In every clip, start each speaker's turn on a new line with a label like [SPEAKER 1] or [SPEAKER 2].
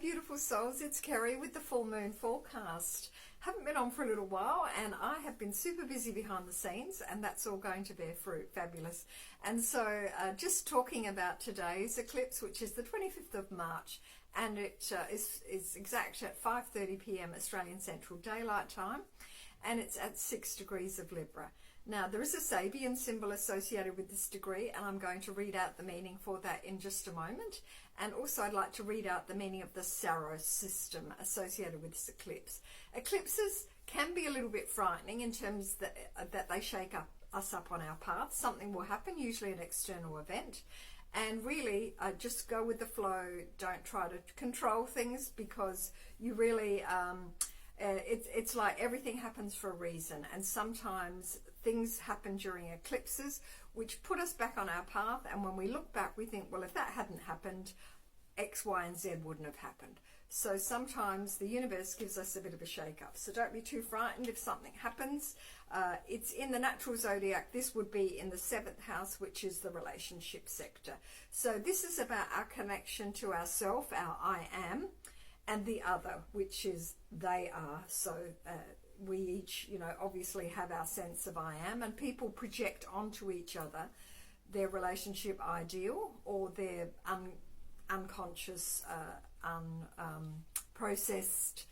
[SPEAKER 1] beautiful souls, it's Kerry with the full moon forecast. Haven't been on for a little while and I have been super busy behind the scenes, and that's all going to bear fruit. Fabulous. And so just talking about today's eclipse, which is the 25th of March, and it is exact at 5:30 p.m. Australian Central Daylight Time, and it's at 6 degrees of Libra. Now, there is a Sabian symbol associated with this degree, and I'm going to read out the meaning for that in just a moment. And also, I'd like to read out the meaning of the Saros system associated with this eclipse. Eclipses can be a little bit frightening in terms that they shake us up on our path. Something will happen, usually an external event. And really, just go with the flow. Don't try to control things, because you really... it's like everything happens for a reason, and sometimes things happen during eclipses which put us back on our path, and when we look back we think, well, if that hadn't happened, X, Y and Z wouldn't have happened. So sometimes the universe gives us a bit of a shake-up, so don't be too frightened if something happens. It's in the natural zodiac. This would be in the 7th house, which is the relationship sector. So this is about our connection to ourself, our I am, and the other, which is they are. So we each, obviously have our sense of I am, and people project onto each other their relationship ideal or their unconscious, unprocessed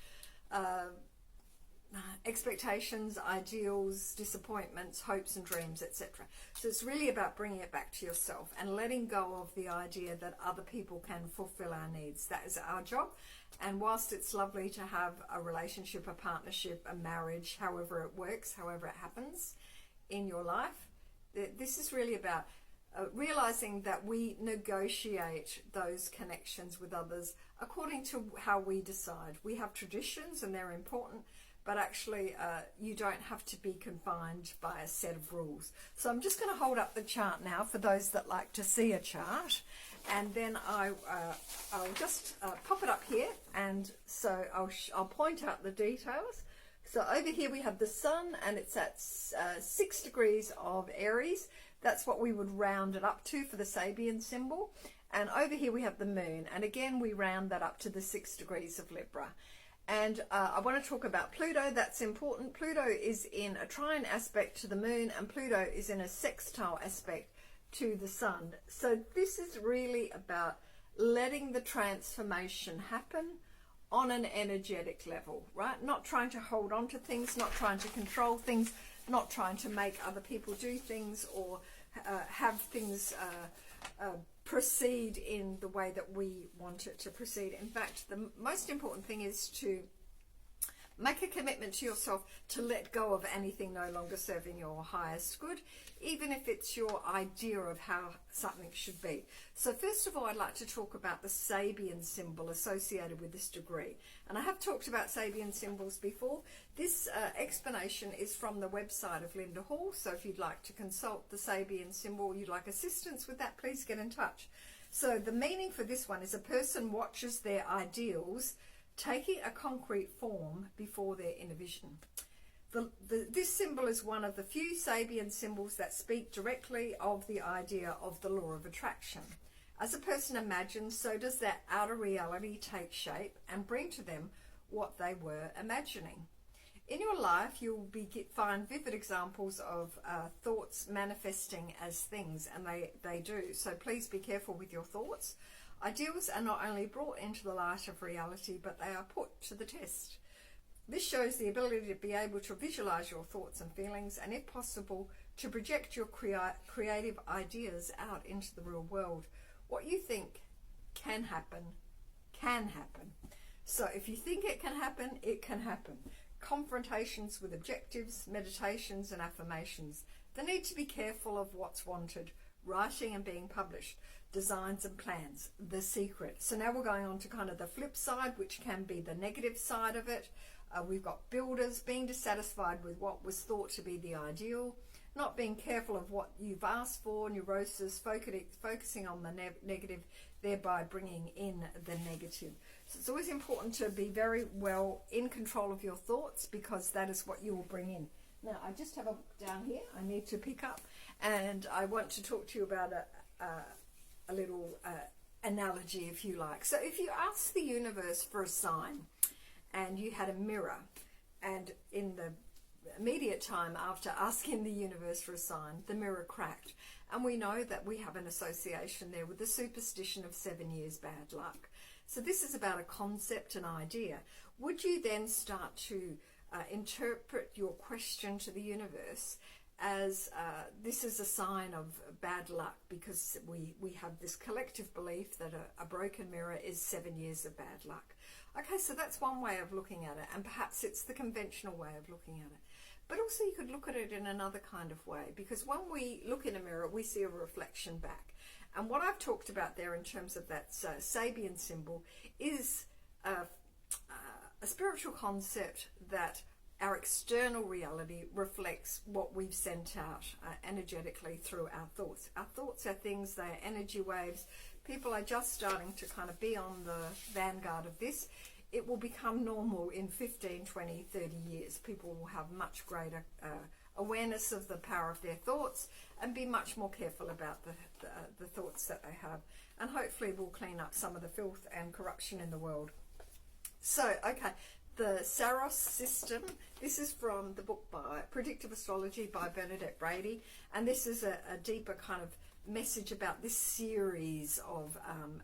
[SPEAKER 1] expectations, ideals, disappointments, hopes and dreams, etc. So it's really about bringing it back to yourself and letting go of the idea that other people can fulfill our needs. That is our job. And whilst it's lovely to have a relationship, a partnership, a marriage, however it works, however it happens in your life, this is really about realizing that we negotiate those connections with others according to how we decide. We have traditions and they're important, but actually you don't have to be confined by a set of rules. So I'm just going to hold up the chart now for those that like to see a chart, and then I'll just pop it up here, and so I'll point out the details. So over here we have the sun, and it's at 6 degrees of Aries. That's what we would round it up to for the Sabian symbol. And over here we have the moon, and again we round that up to the 6 degrees of Libra. And I want to talk about Pluto. That's important. Pluto is in a trine aspect to the moon, and Pluto is in a sextile aspect to the sun. So this is really about letting the transformation happen on an energetic level, right? Not trying to hold on to things, not trying to control things, not trying to make other people do things or have things proceed in the way that we want it to proceed. In fact, the most important thing is to make a commitment to yourself to let go of anything no longer serving your highest good, even if it's your idea of how something should be. So first of all, I'd like to talk about the Sabian symbol associated with this degree. And I have talked about Sabian symbols before. This explanation is from the website of Linda Hall. So if you'd like to consult the Sabian symbol, you'd like assistance with that, please get in touch. So the meaning for this one is a person watches their ideals taking a concrete form before their inner vision. This symbol is one of the few Sabian symbols that speak directly of the idea of the law of attraction. As a person imagines, so does their outer reality take shape and bring to them what they were imagining. In your life, you'll find vivid examples of thoughts manifesting as things, and they do. So please be careful with your thoughts. Ideals are not only brought into the light of reality, but they are put to the test. This shows the ability to be able to visualize your thoughts and feelings, and if possible, to project your creative ideas out into the real world. What you think can happen, can happen. So if you think it can happen, it can happen. Confrontations with objectives, meditations and affirmations. They need to be careful of what's wanted. Writing and being published, designs and plans, the secret. So now we're going on to kind of the flip side, which can be the negative side of it. We've got builders, being dissatisfied with what was thought to be the ideal, not being careful of what you've asked for, neurosis, focusing on the negative, thereby bringing in the negative. So it's always important to be very well in control of your thoughts, because that is what you will bring in. Now, I just have a book down here I need to pick up, and I want to talk to you about a little analogy, if you like. So if you ask the universe for a sign and you had a mirror, and in the immediate time after asking the universe for a sign, the mirror cracked, and we know that we have an association there with the superstition of 7 years bad luck. So this is about a concept, an idea. Would you then start to interpret your question to the universe as this is a sign of bad luck, because we have this collective belief that a broken mirror is 7 years of bad luck? Okay, so that's one way of looking at it, and perhaps it's the conventional way of looking at it. But also you could look at it in another kind of way, because when we look in a mirror, we see a reflection back. And what I've talked about there in terms of that Sabian symbol is a spiritual concept that our external reality reflects what we've sent out energetically through our thoughts. Our thoughts are things, they are energy waves. People are just starting to kind of be on the vanguard of this. It will become normal in 15, 20, 30 years. People will have much greater awareness of the power of their thoughts and be much more careful about the thoughts that they have. And hopefully we'll clean up some of the filth and corruption in the world. So, okay, the Saros system. This is from the book by Predictive Astrology by Bernadette Brady. And this is a deeper kind of message about this series of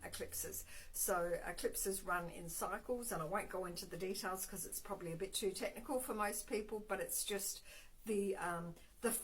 [SPEAKER 1] eclipses. So eclipses run in cycles, and I won't go into the details because it's probably a bit too technical for most people, but it's just the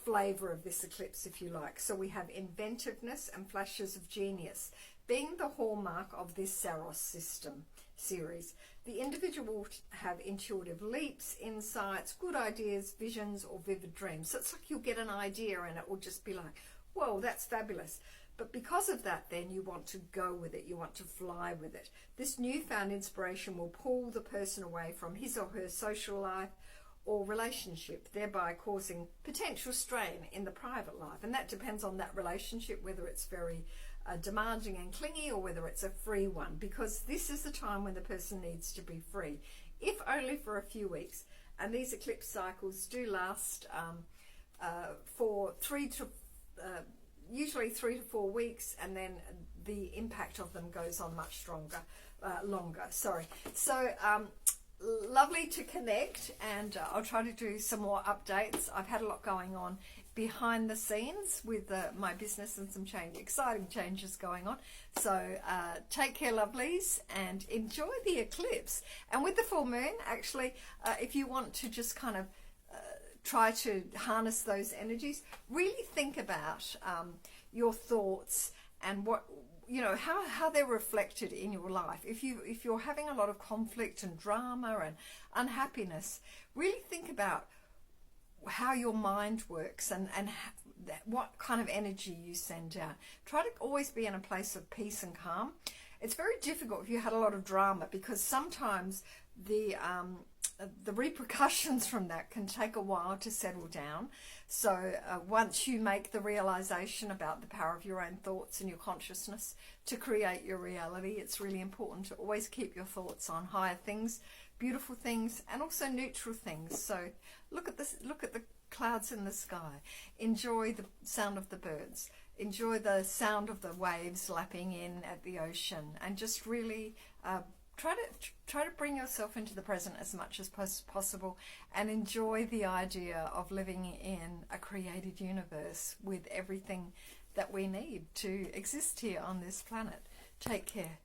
[SPEAKER 1] flavor of this eclipse, if you like. So we have inventiveness and flashes of genius being the hallmark of this Saros system series. The individual will have intuitive leaps, insights, good ideas, visions, or vivid dreams. So it's like you'll get an idea and it will just be like, whoa, that's fabulous. But because of that, then you want to go with it. You want to fly with it. This newfound inspiration will pull the person away from his or her social life or relationship, thereby causing potential strain in the private life. And that depends on that relationship, whether it's very demanding and clingy or whether it's a free one, because this is the time when the person needs to be free, if only for a few weeks. And these eclipse cycles do last for usually 3 to 4 weeks, and then the impact of them goes on much longer. So lovely to connect, and I'll try to do some more updates. I've had a lot going on behind the scenes with my business and some exciting changes going on. So take care, lovelies, and enjoy the eclipse. And with the full moon, actually, if you want to just kind of try to harness those energies, really think about your thoughts and what, you know, how they're reflected in your life. If you're having a lot of conflict and drama and unhappiness, really think about how your mind works and what kind of energy you send out. Try to always be in a place of peace and calm. It's very difficult if you had a lot of drama, because sometimes the repercussions from that can take a while to settle down. So once you make the realization about the power of your own thoughts and your consciousness to create your reality, it's really important to always keep your thoughts on higher things, beautiful things, and also neutral things. So look at the clouds in the sky, enjoy the sound of the birds, enjoy the sound of the waves lapping in at the ocean, and just really try to bring yourself into the present as much as possible, and enjoy the idea of living in a created universe with everything that we need to exist here on this planet. Take care.